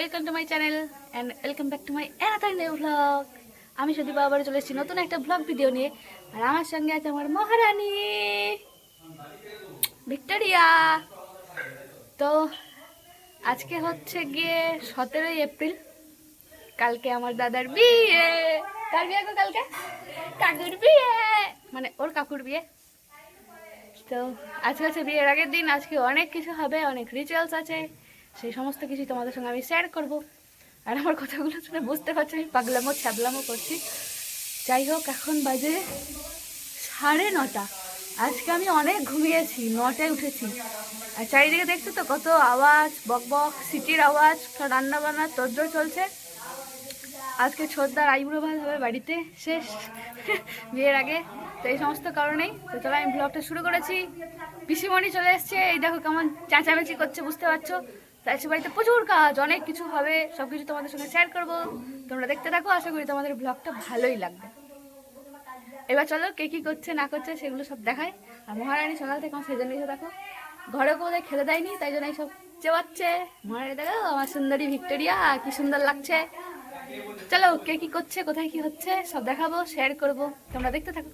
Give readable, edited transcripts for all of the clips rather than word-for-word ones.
Welcome to my channel and welcome back to my another new blog. আমি সদীপা আবার চলে এসেছি নতুন একটা ব্লগ ভিডিও নিয়ে। আর আমার সঙ্গে আছে আমার মহারানী ভিক্টোরিয়া। তো আজকে হচ্ছে গিয়ে 17ই এপ্রিল। কালকে আমার দাদার বিয়ে। কার বিয়ে গো? কালকে কাকুর বিয়ে, মানে ওর কাকুর বিয়ে। তো আজকে হচ্ছে বিয়ের আগের দিন। আজকে অনেক কিছু হবে, অনেক রিচুয়ালস আছে, সেই সমস্ত কিছু তোমাদের সঙ্গে আমি শেয়ার করব। আর আমার কথাগুলো শুনে বুঝতে পারছি আমি পাগলামো ছ্যাবলামো করছি। যাই হোক, এখন বাজে 9:30। আজকে আমি অনেক ঘুমিয়েছি, 9টায় উঠেছি। আর চারিদিকে দেখছো তো কত আওয়াজ, বকবক, সিটির আওয়াজ, রান্না বান্না তোড়জোড় চলছে। আজকে ছোটদার আইবুড়ো ভাত হবে বাড়িতে, শেষ বিয়ের আগে। তো এই সমস্ত কারণেই তো চলো আমি ব্লগটা শুরু করেছি। পিসিমণি চলে এসছে, এই দেখো কেমন চেঁচামেচি করছে, বুঝতে পারছো। তাই বাড়িতে প্রচুর কাজ, অনেক কিছু হবে, সব কিছু তোমাদের সঙ্গে শেয়ার করবো। তোমরা দেখতে থাকো, আশা করি তোমাদের ব্লগটা ভালোই লাগবে। এবার চলো কে কী করছে না করছে সেগুলো সব দেখায়। আর মহারানী সকাল থেকে আমার সেজন্য এসে দেখো ঘরে কোথায় খেতে দেয়নি, তাই জন্য এইসব চেওয়াচ্ছে। মহারানী দেখো আমার সুন্দরী ভিক্টোরিয়া, কি সুন্দর লাগছে। চলো কে কি করছে, কোথায় কি হচ্ছে সব দেখাবো, শেয়ার করব, তোমরা দেখতে থাকো।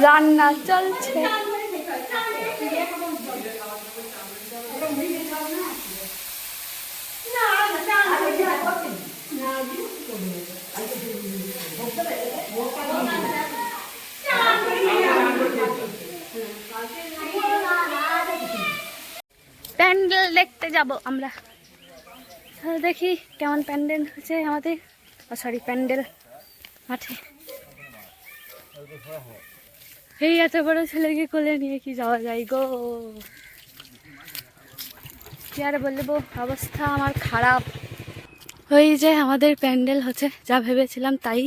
রান্না চলছে। প্যান্ডেল দেখতে যাব আমরা। দেখি কেমন প্যান্ডেল হচ্ছে আমাদের, সরি প্যান্ডেল মাঠে। এই এত বড় ছেলেকে কোলে নিয়ে কি যাওয়া যায় গো, কি আর বলবো, অবস্থা আমার খারাপ। ওই যে আমাদের প্যান্ডেল হচ্ছে, যা ভেবেছিলাম তাই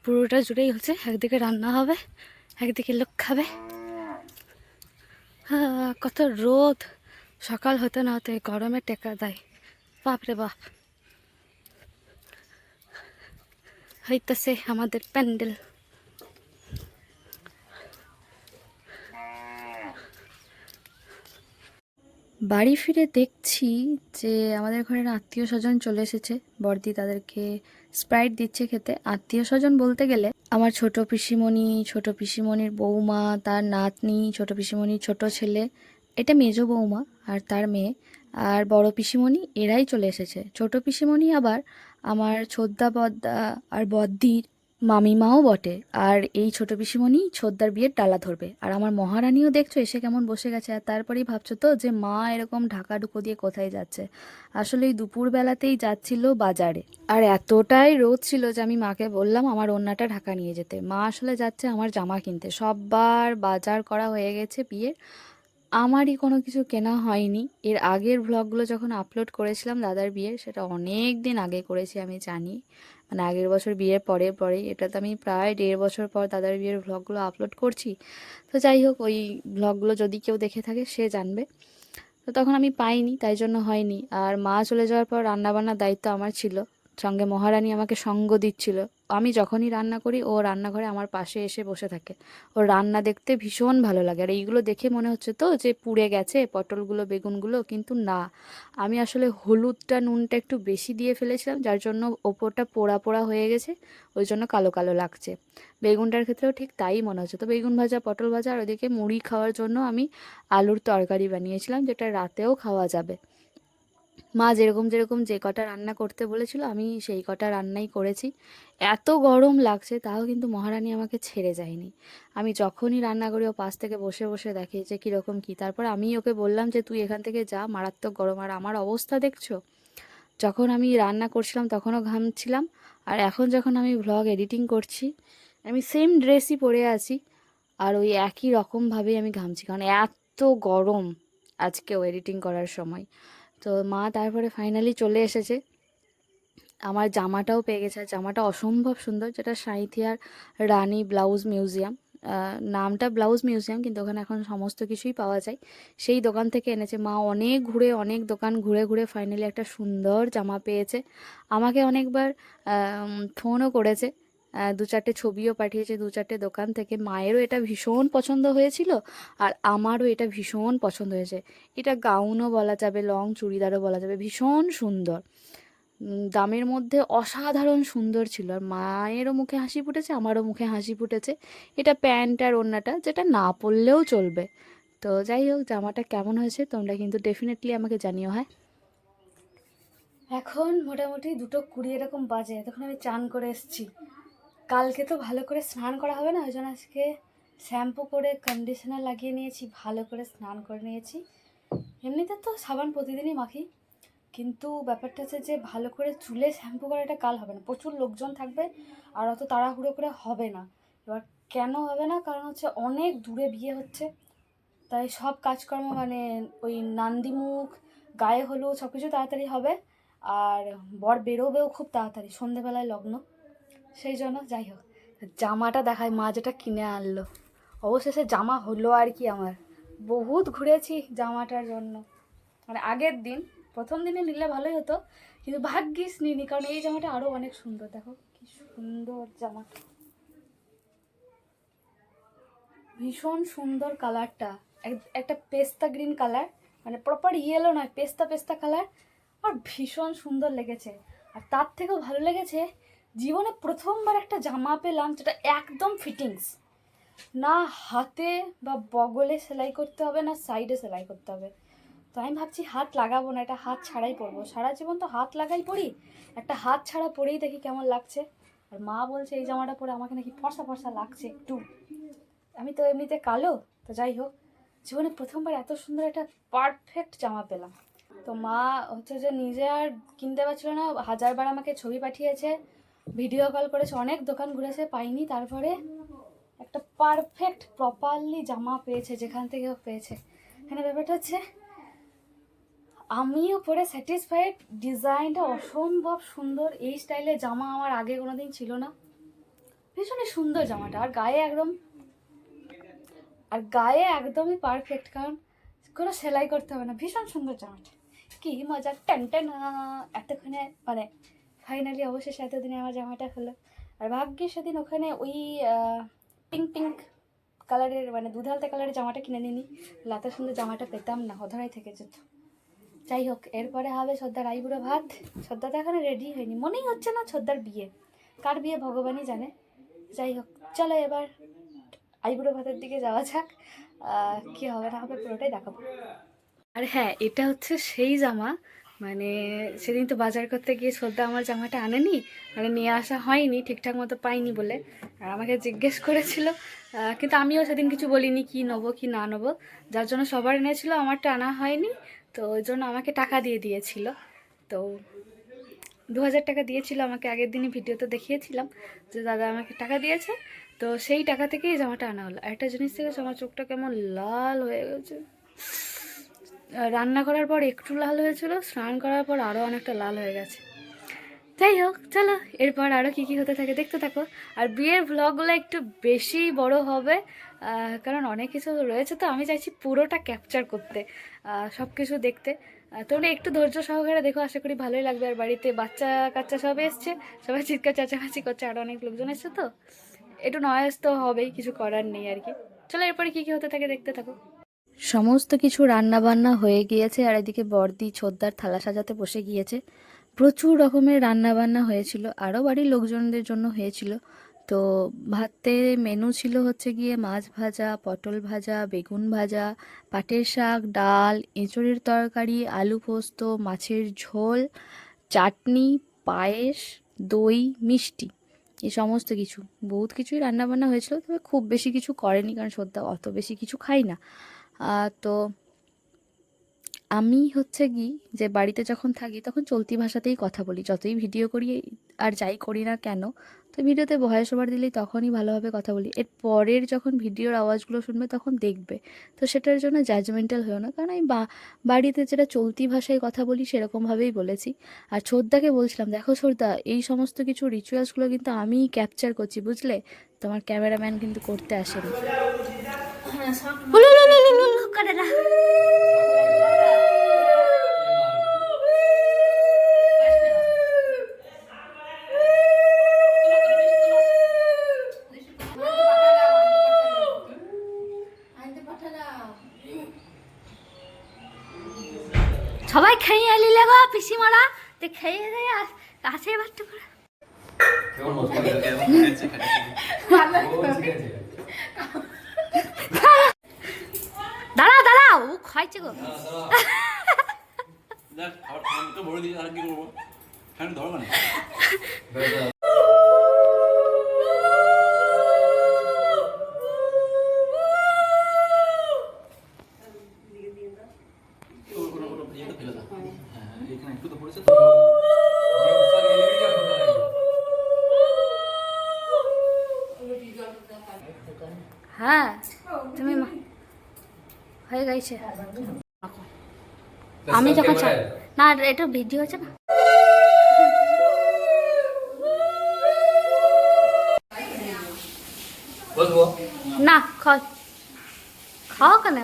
পুরোটা জুড়েই হচ্ছে। একদিকে রান্না হবে, একদিকে লোক খাবে। কত রোদ, সকাল হতে না হতে গরমে টেকা দেয়, বাপরে বাপ। হইতেছে আমাদের প্যান্ডেল। বাড়ি ফিরে দেখছি যে আমাদের ঘরের আত্মীয় স্বজন চলে এসেছে। বড়দি তাদেরকে স্প্রাইট দিচ্ছে খেতে। আত্মীয় স্বজন বলতে গেলে আমার ছোট পিসিমণি, ছোট পিসিমণির বৌমা, তার নাতনি, ছোট পিসিমণির ছোট ছেলে, এটা মেজো বৌমা আর তার মেয়ে, আর বড় পিসিমণি, এরাই চলে এসেছে। ছোট পিসিমণি আবার আমার ছোদ্দা বদ্দা আর বদ্দির মামিমাও বটে। আর এই ছোট পিসিমণি ছোদ্দার বিয়ের ডালা ধরবে। আর আমার মহারানীও দেখছো এসে কেমন বসে গেছে। আর তারপরেই ভাবছো তো যে মা এরকম ঢাকা ঢুকো দিয়ে কোথায় যাচ্ছে। আসলে এই দুপুরবেলাতেই যাচ্ছিল বাজারে। আর এতটাই রোদ ছিল যে আমি মাকে বললাম আমার ওড়নাটা ঢাকা নিয়ে যেতে। মা আসলে যাচ্ছে আমার জামা কিনতে। সববার বাজার করা হয়ে গেছে বিয়ের, আমারই কোনো কিছু কেনা হয়নি। এর আগের ভ্লগগুলো যখন আপলোড করেছিলাম দাদার বিয়ের, সেটা অনেক দিন আগে করেছি আমি জানি, মানে আগের বছর বিয়ের পরের পরেই। এটা তো আমি প্রায় 1.5 বছর পর দাদার বিয়ের ভ্লগগুলো আপলোড করছি। তো যাই হোক, ওই ভ্লগগুলো যদি কেউ দেখে থাকে সে জানবে। তো তখন আমি পাইনি, তাই জন্য হয়নি। আর মা চলে যাওয়ার পর রান্নাবান্নার দায়িত্ব আমার ছিল, সঙ্গে মহারানী আমাকে সঙ্গ দিচ্ছিল। আমি যখনই রান্না করি ও রান্নাঘরে আমার পাশে এসে বসে থাকে। ওর রান্না দেখতে ভীষণ ভালো লাগে। আর এইগুলো দেখে মনে হচ্ছে তো যে পুড়ে গেছে পটলগুলো, বেগুনগুলো, কিন্তু না, আমি আসলে হলুদটা নুনটা একটু বেশি দিয়ে ফেলেছিলাম, যার জন্য ওপরটা পোড়া পোড়া হয়ে গেছে, ওই জন্য কালো কালো লাগছে। বেগুনটার ক্ষেত্রেও ঠিক তাই মনে হচ্ছে। তো বেগুন ভাজা, পটল ভাজা, আর ওদিকে মুড়ি খাওয়ার জন্য আমি আলুর তরকারি বানিয়েছিলাম, যেটা রাতেও খাওয়া যাবে। মা যেরকম যেরকম যে কটা রান্না করতে বলেছিল আমি সেই কটা রান্নাই করেছি। এত গরম লাগছে তাও কিন্তু মহারানী আমাকে ছেড়ে যায়নি। আমি যখনই রান্না করি ও পাশ থেকে বসে বসে দেখে যে কীরকম কী। তারপর আমি ওকে বললাম যে তুই এখান থেকে যা, মারাত্মক গরম। আর আমার অবস্থা দেখছো, যখন আমি রান্না করছিলাম তখনও ঘামছিলাম, আর এখন যখন আমি ভ্লগ এডিটিং করছি আমি সেম ড্রেসই পরে আছি, আর ওই একই রকমভাবেই আমি ঘামছি, কারণ এত গরম আজকেও এডিটিং করার সময়। তো মা তারপরে ফাইনালি চলে এসেছে, আমার জামাটাও পেয়ে গেছে। আর জামাটা অসম্ভব সুন্দর, যেটা সাঁইথিয়ার রানী ব্লাউজ মিউজিয়াম, নামটা ব্লাউজ মিউজিয়াম, কিন্তু ওখানে এখন সমস্ত কিছুই পাওয়া যায়। সেই দোকান থেকে এনেছে মা। অনেক ঘুরে, অনেক দোকান ঘুরে ঘুরে ফাইনালি একটা সুন্দর জামা পেয়েছে। আমাকে অনেকবার ফোনও করেছে দু চারটে ছবিও পাঠিয়েছে দু চারটে দোকান থেকে। মায়েরও এটা ভীষণ পছন্দ হয়েছিল আর আমারও এটা ভীষণ পছন্দ হয়েছে। এটা গাউনও বলা যাবে, লং চুড়িদারও বলা যাবে, ভীষণ সুন্দর। দামের মধ্যে অসাধারণ সুন্দর ছিল। আর মায়েরও মুখে হাসি ফুটেছে, আমারও মুখে হাসি ফুটেছে। এটা প্যান্ট আর ওড়নাটা, যেটা না পরলেও চলবে। তো যাই হোক, জামাটা কেমন হয়েছে তোমরা কিন্তু ডেফিনেটলি আমাকে জানিও। হ্যাঁ, এখন মোটামুটি 2:20 এরকম বাজে। তখন আমি চান করে এসেছি। কালকে তো ভালো করে স্নান করা হবে না, ওই জন্য আজকে শ্যাম্পু করে কন্ডিশনার লাগিয়ে নিয়েছি, ভালো করে স্নান করে নিয়েছি। এমনিতে তো সাবান প্রতিদিনই মাখি, কিন্তু ব্যাপারটা হচ্ছে যে ভালো করে চুলে শ্যাম্পু করাটা কাল হবে না, প্রচুর লোকজন থাকবে আর অত তাড়াহুড়ো করে হবে না। এবার কেন হবে না, কারণ হচ্ছে অনেক দূরে বিয়ে হচ্ছে, তাই সব কাজকর্ম মানে ওই নান্দিমুখ, গায়ে হলুদ সব কিছু তাড়াতাড়ি হবে। আর বর বেরোবেও খুব তাড়াতাড়ি, সন্ধেবেলায় লগ্ন। সেই জন্য যাই হোক, জামাটা দেখায়, মা যেটা কিনে আনলো। অবশেষে জামা হলো আর কি আমার। বহুত ঘুরেছি জামাটার জন্য, মানে আগের দিন প্রথম দিনে নিলে ভালোই হতো, কিন্তু ভাগ্যিস নিনি, কারণ এই জামাটা আরও অনেক সুন্দর। দেখো কি সুন্দর জামা, ভীষণ সুন্দর কালারটা। একটা পেস্তা গ্রিন কালার, মানে প্রপার ইয়েলো নয়, পেস্তা পেস্তা কালার। আর ভীষণ সুন্দর লেগেছে। আর তার থেকেও ভালো লেগেছে, জীবনে প্রথমবার একটা জামা পেলাম যেটা একদম ফিটিংস, না হাতে বা বগলে সেলাই করতে হবে, না সাইডে সেলাই করতে হবে। তো আমি ভাবছি হাত লাগাবো না, এটা হাত ছাড়াই পরবো। সারা জীবন তো হাত লাগাই পরি, একটা হাত ছাড়া পরেই দেখি কেমন লাগছে। আর মা বলছে এই জামাটা পরে আমাকে নাকি ফর্সা ফর্সা লাগছে একটু। আমি তো এমনিতে কালো, তো যাই হোক, জীবনে প্রথমবার এত সুন্দর একটা পারফেক্ট জামা পেলাম। তো মা হচ্ছে যে নিজে আর কিনতে পারছিল না, 1000বার আমাকে ছবি পাঠিয়েছে, ভিডিও কল করেছে, অনেক দোকান ঘুরেছে, পাইনি। তারপরে একটা পারফেক্ট প্রপারলি জামা পেয়েছে, যেখান থেকে পেয়েছে। এখানে ব্যাপারটা হচ্ছে আমিও পরে স্যাটিসফাইড, ডিজাইনটা অসম্ভব সুন্দর। এই স্টাইলের জামা আমার আগে কোনোদিন ছিল না, ভীষণই সুন্দর জামাটা। আর গায়ে একদমই পারফেক্ট, কারণ কোনো সেলাই করতে হবে না। ভীষণ সুন্দর জামাটা, কি মজা, টেনটেনা। এতক্ষণে মানে ফাইনালি অবশেষে এতদিনে আমার জামাটা হলো। আর ভাগ্যে সেদিন ওখানে ওই পিঙ্ক পিঙ্ক কালারের, মানে দুধালতা কালারের জামাটা কিনে নিনি, এত সুন্দর জামাটা পেতাম না, অধরাই থেকে যেত। যাই হোক, এরপরে হবে ছোদ্দার আইবুড়ো ভাত। ছোদ্দা তো এখনো রেডি হয়নি, মনেই হচ্ছে না ছোদ্দার বিয়ে। কার বিয়ে ভগবানই জানে। যাই হোক, চলো এবার আইবুড়ো ভাতের দিকে যাওয়া যাক। কি হবে না হবে পুরোটাই দেখাবো। আর হ্যাঁ, এটা হচ্ছে সেই জামা, মানে সেদিন তো বাজার করতে গিয়ে শ্রদ্ধা আমার জামাটা আনেনি, মানে নিয়ে আসা হয়নি ঠিকঠাক মতো, পাইনি বলে। আর আমাকে জিজ্ঞেস করেছিল, কিন্তু আমিও সেদিন কিছু বলিনি কি নেবো কি না নেবো, যার জন্য সবার এনেছিল, আমারটা আনা হয়নি। তো ওই জন্য আমাকে টাকা দিয়ে দিয়েছিল। তো 2000 টাকা দিয়েছিল আমাকে, আগের দিনই ভিডিওতে দেখিয়েছিলাম যে দাদা আমাকে টাকা দিয়েছে। তো সেই টাকা থেকেই জামাটা আনা হলো। আর একটা জিনিস থেকে আমার চোখটা কেমন লাল হয়ে গেছে, রান্না করার পর একটু লাল হয়েছিল, স্নান করার পর আরও অনেকটা লাল হয়ে গেছে। যাই হোক, চলো এরপর আরও কী কী হতে থাকে দেখতে থাকো। আর বিয়ের ভ্লগগুলো একটু বেশি বড় হবে, কারণ অনেক কিছু রয়েছে, তো আমি চাইছি পুরোটা ক্যাপচার করতে, সব কিছু দেখতে। তোমরা একটু ধৈর্য সহকারে দেখো, আশা করি ভালোই লাগবে। আর বাড়িতে বাচ্চা কাচ্চা সব এসছে, সবাই চিৎকার চেঁচামেচি করছে, আরও অনেক লোকজন এসছে, তো একটু নয়েজ তো হবেই, কিছু করার নেই আর কি। চলো এরপরে কী কী হতে থাকে দেখতে থাকো। সমস্ত কিছু রান্না বান্না হয়ে গিয়েছে, আর এদিকে বর্দি ছোদ্দার থালা সাজাতে বসে গিয়েছে। প্রচুর রকমের রান্না বান্না হয়েছিল, আরও বাড়ির লোকজনদের জন্য হয়েছিল। তো ভাতে মেনু ছিল হচ্ছে গিয়ে মাছ ভাজা, পটল ভাজা, বেগুন ভাজা, পাটের শাক, ডাল, এঁচড়ের তরকারি, আলু পোস্ত, মাছের ঝোল, চাটনি, পায়েস, দই, মিষ্টি, এই সমস্ত কিছু, বহুত কিছুই রান্নাবান্না হয়েছিল। তবে খুব বেশি কিছু করেনি, কারণ শ্রদ্ধা অত বেশি কিছু খাই না। তো আমি হচ্ছে কি, যে বাড়িতে যখন থাকি তখন চলতি ভাষাতেই কথা বলি, যতই ভিডিও করি আর যাই করি না কেন। তো ভিডিওতে ভয়েস ওভার দিলেই তখনই ভালোভাবে কথা বলি। এর পরের যখন ভিডিওর আওয়াজগুলো শুনবে তখন দেখবে, তো সেটার জন্য জাজমেন্টাল হয়েও না, কারণ আমি বাড়িতে যেটা চলতি ভাষায় কথা বলি সেরকমভাবেই বলেছি। আর ছোদ্দাকে বলছিলাম, দেখো ছোদ্দা, এই সমস্ত কিছু রিচুয়ালসগুলো কিন্তু আমিই ক্যাপচার করছি, বুঝলে, তোমার ক্যামেরাম্যান কিন্তু করতে আসেনি। নিলে গো পিসিমারা, তো খেয়ে দিয়ে কাছে এবার তো করে দাঁড়াও দাঁড়াও, ও খাইছে গো। হ্যাঁ তুমি হয়ে গেছে। আমি যখন না, এটা ভিডিও আছে না, না খাও কেন।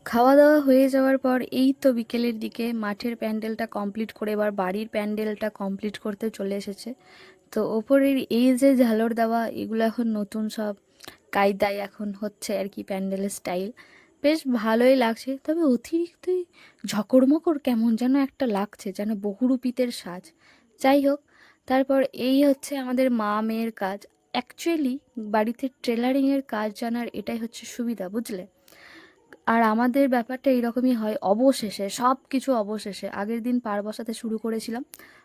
খাওয়া দাওয়া হয়ে যাওয়ার পর এই তো বিকেলের দিকে মাঠের প্যান্ডেলটা কমপ্লিট করে এবার বাড়ির প্যান্ডেলটা কমপ্লিট করতে চলে এসেছে। তো ওপরের এই যে ঝালর দেওয়া, এগুলো এখন নতুন সব কায়দায় এখন হচ্ছে আর কি, প্যান্ডেলের স্টাইল বেশ ভালোই লাগছে। তবে অতিরিক্তই ঝকড়মকড় কেমন যেন একটা লাগছে, যেন বহুরূপীতের সাজ। যাই হোক, তারপর এই হচ্ছে আমাদের মা মেয়ের কাজ। অ্যাকচুয়ালি বাড়িতে ট্রেলারিংয়ের কাজ জানার এটাই হচ্ছে সুবিধা, বুঝলে। আর আমাদের ব্যাপারটা এইরকমই হয়, অবশেষে সব কিছু অবশেষে। আগের দিন পার বসাতে শুরু করেছিলাম,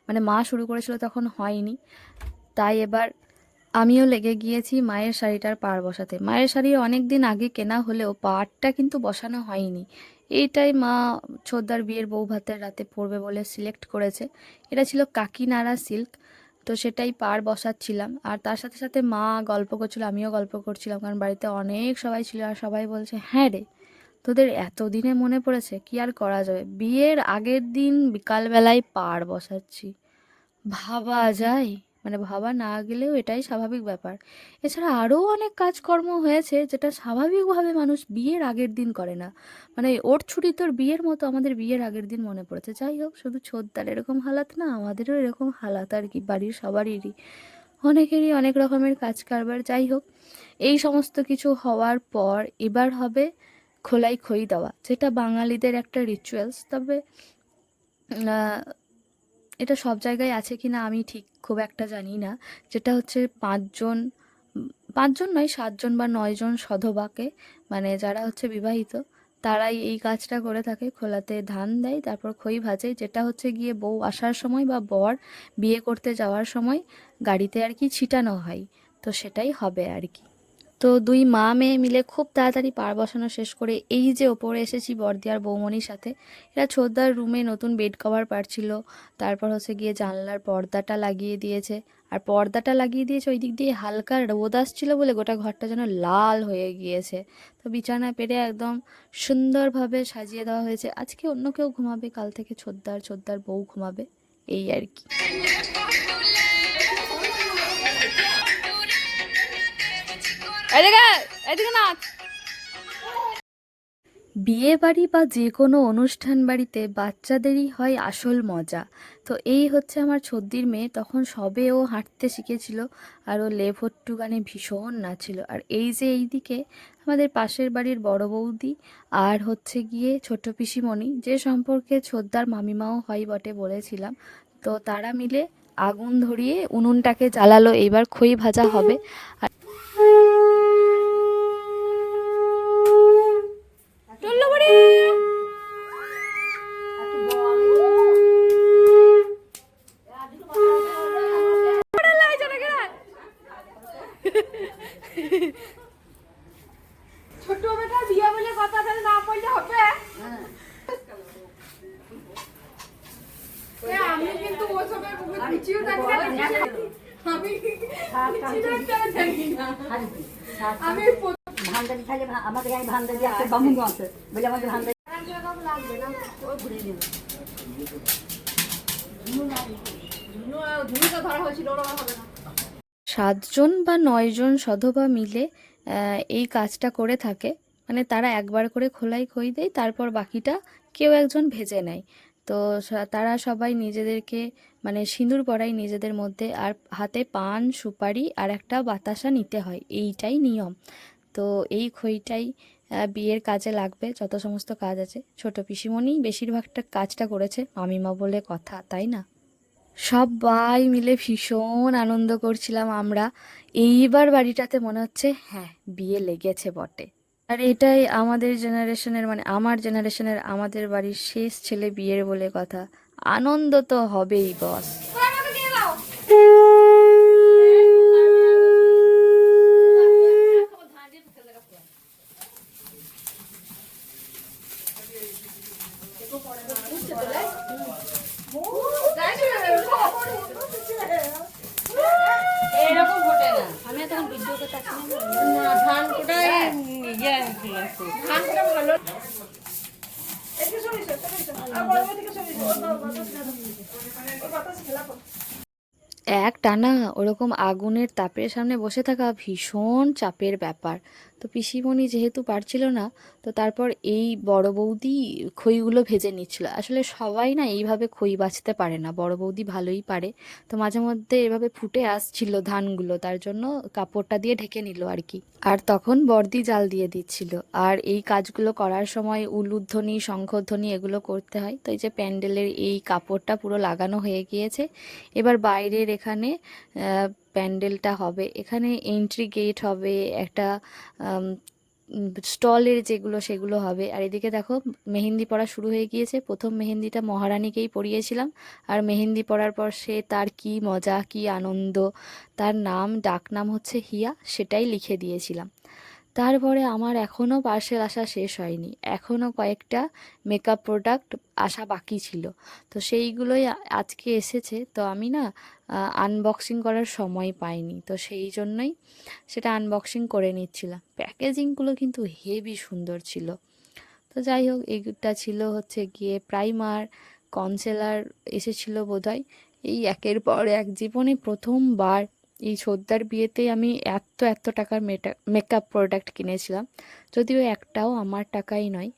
মানে মা শুরু করেছিল, তখন হয়নি, তাই এবার আমিও লেগে গিয়েছি মায়ের শাড়িটার পার বসাতে। মায়ের শাড়ি অনেক দিন আগে কেনা হলেও পাড়টা কিন্তু বসানো হয়নি। এইটাই মা ছোদ্দার বিয়ের বউ ভাতের রাতে পরবে বলে সিলেক্ট করেছে। এটা ছিল কাকিনাড়া সিল্ক, তো সেটাই পার বসাচ্ছিলাম। আর তার সাথে সাথে মা গল্প করছিল, আমিও গল্প করছিলাম, কারণ বাড়িতে অনেক সবাই ছিল। আর সবাই বলছে, হ্যাঁ রে, তোদের এতদিনে মনে পড়েছে, কি আর করা যাবে, বিয়ের আগের দিন বিকালবেলায় পার বসাচ্ছি। ভাবা যায়, মানে ভাবা না গেলেও এটাই স্বাভাবিক ব্যাপার। এছাড়া আরও অনেক কাজকর্ম হয়েছে যেটা স্বাভাবিকভাবে মানুষ বিয়ের আগের দিন করে না। মানে ওর ছুটি তোর বিয়ের মতো আমাদের বিয়ের আগের দিন মনে পড়েছে। যাই হোক, শুধু ছোদ্দার এরকম হালাত না, আমাদেরও এরকম হালাত আর কি, বাড়ির সবারই, অনেকেরই অনেক রকমের কাজ কারবার। যাই হোক, এই সমস্ত কিছু হওয়ার পর এবার হবে খোলাই খই দেওয়া, যেটা বাঙালিদের একটা রিচুয়ালস। তবে এটা সব জায়গায় আছে কি না আমি ঠিক খুব একটা জানি না। যেটা হচ্ছে পাঁচজন নয়, 7জন বা 9জন সধবাকে, মানে যারা হচ্ছে বিবাহিত, তারাই এই কাজটা করে থাকে। খোলাতে ধান দেয়, তারপর খই ভাজে, যেটা হচ্ছে গিয়ে বউ আসার সময় বা বর বিয়ে করতে যাওয়ার সময় গাড়িতে আর কি ছিটানো হয়। তো সেটাই হবে আর কি। তো দুই মা মেয়ে মিলে খুব তাড়াতাড়ি পার বসানো শেষ করে এই যে ওপরে এসেছি বর্দি আর বৌমনির সাথে। এরা ছোটদার রুমে নতুন বেড কভার পাড়ছিল, তারপর হচ্ছে গিয়ে জানলার পর্দাটা লাগিয়ে দিয়েছে। আর পর্দাটা লাগিয়ে দিয়েছে ওই দিক দিয়ে হালকা রোদ আসছিল বলে গোটা ঘরটা যেন লাল হয়ে গিয়েছে। তো বিছানা পেরে একদম সুন্দরভাবে সাজিয়ে দেওয়া হয়েছে। আজকে অন্য কেউ ঘুমাবে, কাল থেকে ছোটদার বউ ঘুমাবে, এই আর কি। এদিকে না, বিয়ে বাড়ি বা যে কোনো অনুষ্ঠান বাড়িতে বাচ্চাদেরই হয় আসল মজা। তো এই হচ্ছে আমার ছদ্দির মেয়ে, তখন সবে ও হাঁটতে শিখেছিল, আর ও লেভট্টু গানে ভীষণ নাচছিল। আর এই যে এইদিকে আমাদের পাশের বাড়ির বড় বৌদি আর হচ্ছে গিয়ে ছোট পিসিমণি, যে সম্পর্কে ছোদ্দার মামিমাও হয় বটে বলেছিলাম, তো তারা মিলে আগুন ধরিয়ে উনুনটাকে জ্বালালো। এইবার খই ভাজা হবে। আর ছোট বেটা বিয়ে বলে কথা তাহলে না পড়লে হবে। আমি কিন্তু ওসবের বহুত পিছিয়ে থাকি না, আমি জানি না। আমি ভান্ডারি খাইলে আমাদের এই ভান্ডারি একটা বামুন আছে বলে আমাদের ভান্ডারি লাগবে না, ওই ঘুরে নেব। ধুনুটা ধরা হয়েছিল, ওরা হবে না। 7জন বা 9জন সধবা মিলে এই কাজটা করে থাকে। মানে তারা একবার করে খোলাই খই দেয়, তারপর বাকিটা কেউ একজন ভেজে নেয়। তো তারা সবাই নিজেদেরকে মানে সিঁদুর পরায় নিজেদের মধ্যে, আর হাতে পান সুপারি আর একটা বাতাসা নিতে হয়, এইটাই নিয়ম। তো এই খইটাই বিয়ের কাজে লাগবে যত সমস্ত কাজ আছে। ছোট পিসিমণি বেশিরভাগটা কাজটা করেছে, মামিমা বলে কথা, তাই না? সবাই মিলে ভীষণ আনন্দ করছিলাম আমরা। এইবার বাড়িটাতে মনে হচ্ছে হ্যাঁ বিয়ে লেগেছে বটে। আর এটাই আমাদের জেনারেশনের, মানে আমার জেনারেশনের, আমাদের বাড়ির শেষ ছেলে বিয়ের বলে কথা। আনন্দ তো হবেই বস। আমাকে দিয়ে দাও। এরকম ফোটে না। আমি তখন ভিডিওতে ধান কোটাই ইয়ে আছে। এক টানা ওরকম আগুনের তাপের সামনে বসে থাকা ভীষণ চাপের ব্যাপার। তো পিসিমণি যেহেতু পারছিল না, তো তারপর এই বড় বৌদি খইগুলো ভেজে নিচ্ছিল। আসলে সবাই না এইভাবে খই বাছতে পারে না, বড় বৌদি ভালোই পারে। তো মাঝে মধ্যে এভাবে ফুটে আসছিল ধানগুলো, তার জন্য কাপড়টা দিয়ে ঢেকে নিল আর কি। আর তখন বড়দি জাল দিয়ে দিচ্ছিল। আর এই কাজগুলো করার সময় উলুধ্বনি, শঙ্খধ্বনি এগুলো করতে হয়। তো এই যে প্যান্ডেলের এই কাপড়টা পুরো লাগানো হয়ে গিয়েছে। এবার বাইরের এখানে প্যান্ডেলটা হবে, এখানে এন্ট্রি গেট হবে, একটা স্টলের যেগুলো সেগুলো হবে। আর এদিকে দেখো মেহেন্দি পড়া শুরু হয়ে গিয়েছে। প্রথম মেহেন্দিটা মহারানীকেই পরিয়েছিলাম। আর মেহেন্দি পড়ার পর সে তার কি মজা, কি আনন্দ। তার নাম, ডাক নাম হচ্ছে হিয়া, সেটাই লিখে দিয়েছিলাম। তারপরে আমার এখনও পার্সেল আসা শেষ হয়নি, এখনও কয়েকটা মেকআপ প্রোডাক্ট আসা বাকি ছিল। তো সেইগুলোই আজকে এসেছে। তো আমি না আনবক্সিং করার সময় পাইনি, তো সেই জন্যই সেটা আনবক্সিং করে নিচ্ছিলাম। প্যাকেজিংগুলো কিন্তু হেভি সুন্দর ছিল। তো যাই হোক, এইটা ছিল হচ্ছে গিয়ে প্রাইমার, কনসিলার এসেছিল বোধহয়। এই একের পর এক জীবনে প্রথমবার এই ছোদ্দার বিয়েতেই আমি এত এত টাকার মেকআপ প্রোডাক্ট কিনেছিলাম। যদিও একটাও আমার টাকাই নয়।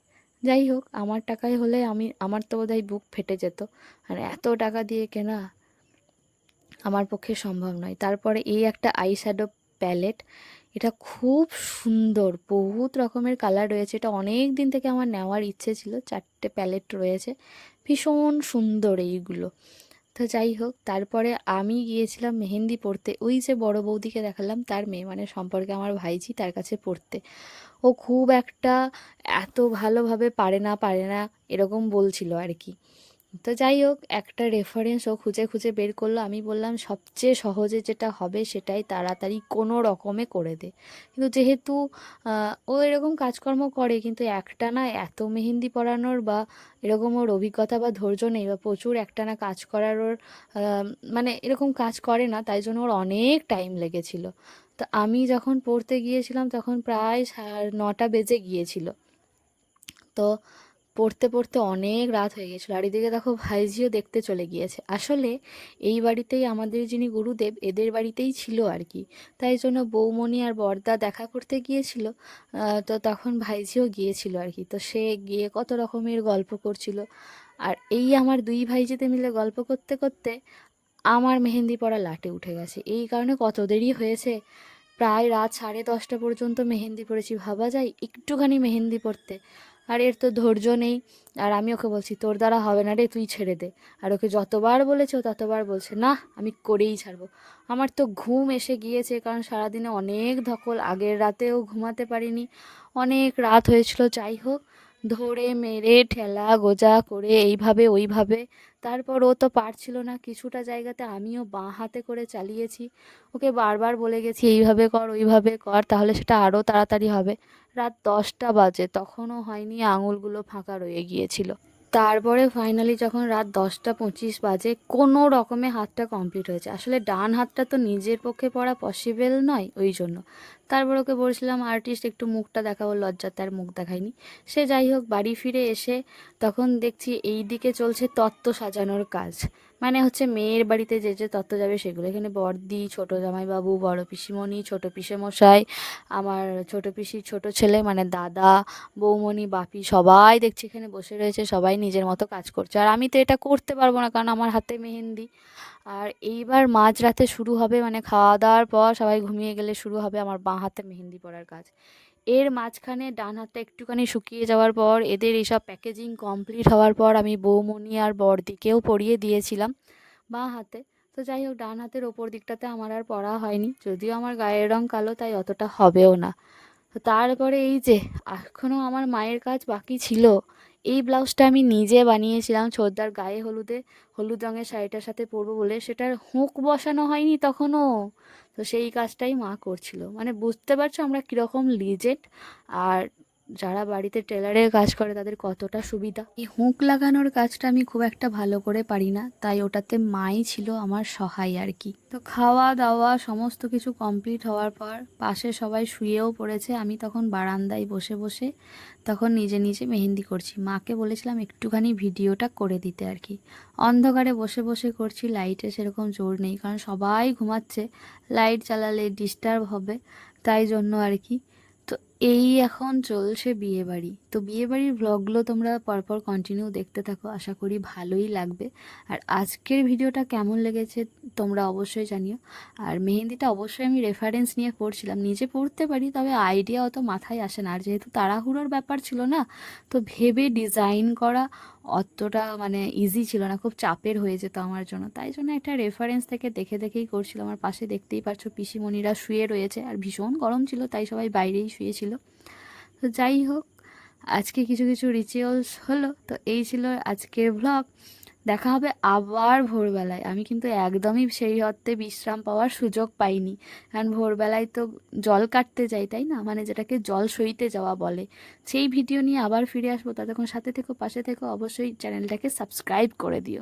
যাই হোক, আমার টাকায় হলে আমার তো বোধহয় বুক ফেটে যেত। আর এত টাকা দিয়ে কেনা আমার পক্ষে সম্ভব নয়। তারপরে এই একটা আই শ্যাডো প্যালেট, এটা খুব সুন্দর, বহুত রকমের কালার রয়েছে। এটা অনেক দিন থেকে আমার নেওয়ার ইচ্ছে ছিল। 4টে প্যালেট রয়েছে, ভীষণ সুন্দর এইগুলো। তো যাই হোক, তারপরে আমি গিয়েছিলাম মেহেন্দি পড়তে, ওই যে বড় বৌদিকে দেখালাম তার মেয়ে, মানে সম্পর্কে আমার ভাইঝি, তার কাছে পড়তে। ও খুব একটা এত ভালোভাবে পারে না এরকম বলছিল আর কি। তো যাই হোক, একটা রেফারেন্স ও খুঁজে খুঁজে বের করলো। আমি বললাম সবচেয়ে সহজে যেটা হবে সেটাই তাড়াতাড়ি কোনো রকমে করে দে। কিন্তু যেহেতু ও এরকম কাজকর্ম করে, কিন্তু একটানা এত মেহেন্দি পরানোর বা এরকম ওর অভিজ্ঞতা বা ধৈর্য নেই, বা প্রচুর একটানা কাজ করার ওর মানে এরকম কাজ করে না, তাই জন্য ওর অনেক টাইম লেগেছিল। তো আমি যখন পড়তে গিয়েছিলাম তখন প্রায় 9টা বেজে গিয়েছিল। তো পড়তে পড়তে অনেক রাত হয়ে গেছিলো। আর এদিকে দেখো ভাইঝিও দেখতে চলে গিয়েছে। আসলে এই বাড়িতেই আমাদের যিনি গুরুদেব, এদের বাড়িতেই ছিল আর কি। তাই জন্য বৌমণি আর বরদা দেখা করতে গিয়েছিল। তো তখন ভাইঝিও গিয়েছিল আর কি। তো সে গিয়ে কত রকমের গল্প করছিল। আর এই আমার দুই ভাইঝিতে মিলে গল্প করতে করতে আমার মেহেন্দি পড়া লাটে উঠে গেছে। এই কারণে কত দেরি হয়েছে, প্রায় রাত 10:30 পর্যন্ত মেহেন্দি পড়েছি। ভাবা যায় একটুখানি মেহেন্দি পড়তে। আর এর তো ধৈর্য নেই। আর আমি ওকে বলছি তোর দ্বারা হবে না রে, তুই ছেড়ে দে। আর ওকে যতবার বলেছে ও ততবার বলছে না আমি করেই ছাড়বো। আমার তো ঘুম এসে গিয়েছে, কারণ সারাদিনে অনেক ধকল, আগের রাতেও ঘুমাতে পারিনি, অনেক রাত হয়েছিল। যাই হোক, ধরে মেরে ঠেলা গোজা করে এইভাবে ওইভাবে, তারপর ও তো পারছিল না। কিছুটা জায়গাতে আমিও বাঁ হাতে করে চালিয়েছি, ওকে বারবার বলে গেছি এইভাবে কর ওইভাবে কর, তাহলে সেটা আরও তাড়াতাড়ি হবে। রাত 10টা বাজে, তখনও হয়নি, আঙুলগুলো ফাঁকা রয়ে গিয়েছিল। তারপরে ফাইনালি যখন রাত 10টা 25 বাজে কোনো রকমে হাতটা কমপ্লিট হয়েছে। আসলে ডান হাতটা তো নিজের পক্ষে পড়া পসিবল নয়, ওই জন্য। তারপর ওকে বলছিলাম আর্টিস্ট একটু মুখটা দেখাবো, লজ্জাতে আর মুখ দেখায়নি সে। যাই হোক, বাড়ি ফিরে এসে তখন দেখছি এই দিকে চলছে তত্ত্ব সাজানোর কাজ। মানে হচ্ছে মেয়ের বাড়িতে যে যে তত্ত্ব যাবে সেগুলো। এখানে বড়দি, ছোট জামাইবাবু, বড় পিসিমণি, ছোট পিসেমশাই, আমার ছোট পিসির ছোট ছেলে মানে দাদা, বৌমণি, বাপি, সবাই দেখছি এখানে বসে রয়েছে। সবাই নিজের মতো কাজ করছে। আর আমি তো এটা করতে পারবো না, কারণ আমার হাতে মেহেন্দি। আর এইবার মাঝরাতে শুরু হবে, মানে খাওয়া দাওয়ার পর সবাই ঘুমিয়ে গেলে শুরু হবে আমার বাঁ হাতে মেহেন্দি পড়ার কাজ। এর মাঝখানে ডান হাতটা একটুখানি শুকিয়ে যাওয়ার পর, এদের এইসব প্যাকেজিং কমপ্লিট হওয়ার পর আমি বৌমনি আর বড়দিকেও পরিয়ে দিয়েছিলাম বাঁ হাতে। তো যাই হোক, ডান হাতের ওপর দিকটাতে আমার আর পরা হয়নি, যদিও আমার গায়ের রং কালো তাই অতটা হবেও না। তো তারপরে এই যে এখনও আমার মায়ের কাজ বাকি ছিল। এই ব্লাউজটা আমি নিজে বানিয়েছিলাম ছোটদার গায়ে হলুদ রঙের শাড়িটার সাথে পরবো বলে, সেটার হুঁক বসানো হয়নি তখনও। তো সেই কাজটাই মা করছিল। মানে বুঝতে পারছো আমরা কীরকম লিজেন্ড, আর যারা বাড়িতে টেলারের কাজ করে তাদের কতটা সুবিধা। এই হুঁক লাগানোর কাজটা আমি খুব একটা ভালো করে পারি না, তাই ওটাতে মাই ছিল আমার সহায় আর কি। তো খাওয়া দাওয়া সমস্ত কিছু কমপ্লিট হওয়ার পর পাশে সবাই শুয়েও পড়েছে, আমি তখন বারান্দায় বসে বসে তখন নিজে নিজে মেহেন্দি করছি। মাকে বলেছিলাম একটুখানি ভিডিওটা করে দিতে আর কি। অন্ধকারে বসে বসে করছি, লাইটে সেরকম জোর নেই, কারণ সবাই ঘুমাচ্ছে, লাইট চালালে ডিস্টার্ব হবে, তাই জন্য আর কি। তো এই এখন চলছে বিয়েবাড়ি। তো বিয়েবাড়ির ব্লগগুলো তোমরা পরপর কন্টিনিউ দেখতে থাকো, আশা করি ভালোই লাগবে। আর আজকের ভিডিওটা কেমন লেগেছে তোমরা অবশ্যই জানিও। আর মেহেন্দিটা অবশ্যই আমি রেফারেন্স নিয়ে পড়ছিলাম, নিজে পড়তে পারি তবে আইডিয়া অত মাথায় আসে না, আর যেহেতু তাড়াহুড়োর ব্যাপার ছিল না, তো ভেবে ডিজাইন করা অতটা মানে ইজি ছিল না, খুব চাপের হয়ে যেত আমার জন্য, তাই জন্য একটা রেফারেন্স থেকে দেখে দেখেই করছিলাম। আমার পাশে দেখতেই পাচ্ছ পিসিমণিরা শুয়ে রয়েছে, আর ভীষণ গরম ছিল তাই সবাই বাইরেই শুয়েছিল। তো যাই হোক, আজকে কিছু কিছু রিচুয়ালস হলো। তো এই ছিল আজকের ভ্লগ। দেখা হবে আবার ভোরবেলায়। আমি কিন্তু একদমই সেই অর্থে বিশ্রাম পাওয়ার সুযোগ পাইনি, কারণ ভোরবেলায় তো জল কাটতে যাই, তাই না, মানে যেটাকে জল সইতে যাওয়া বলে। সেই ভিডিও নিয়ে আবার ফিরে আসবো, ততক্ষণ সাথে থেকো, পাশে থেকো, অবশ্যই চ্যানেলটাকে সাবস্ক্রাইব করে দিও।